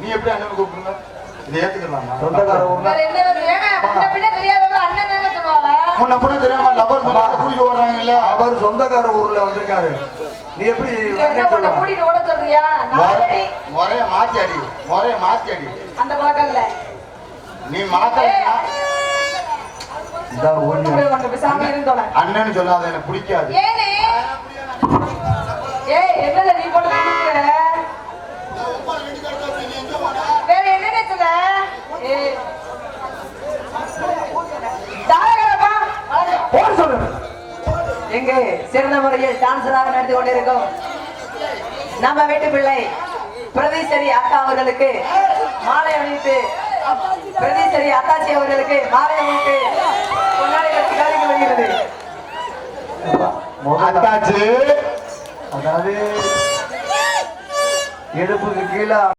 நீ எப்படி அண்ணன் கூப்பிடுங்க? இதை ஏத்துக்கலாம். முன்ன கூட தெரியாம லவர் கூட்டிட்டு வர்றாங்க இல்ல, அவர் சொந்தக்கார ஊர்ல வந்திருக்காரு. நீ எப்படி முறைய மாத்தி அடி, முறைய மாத்தி அடி. அந்த பழக்கம் இல்ல, நீ மாத்த அண்ணன்னு சொல்லாத, எனக்கு பிடிக்காது. எங்கே சிறந்த முறையில் டான்சராக நடந்து கொண்டிருக்கும் நம்ம வீட்டு பிள்ளை பிரதீஸ்வரி அக்கா அவர்களுக்கு மாலை அணிவித்து, பிரதீஸ்வரி அத்தாச்சி அவர்களுக்கு மாலை அணிவித்து கொண்டாடி காரியம் வருகிறது. அத்தாச்சி அதாவது இடுப்புக்கு கீழே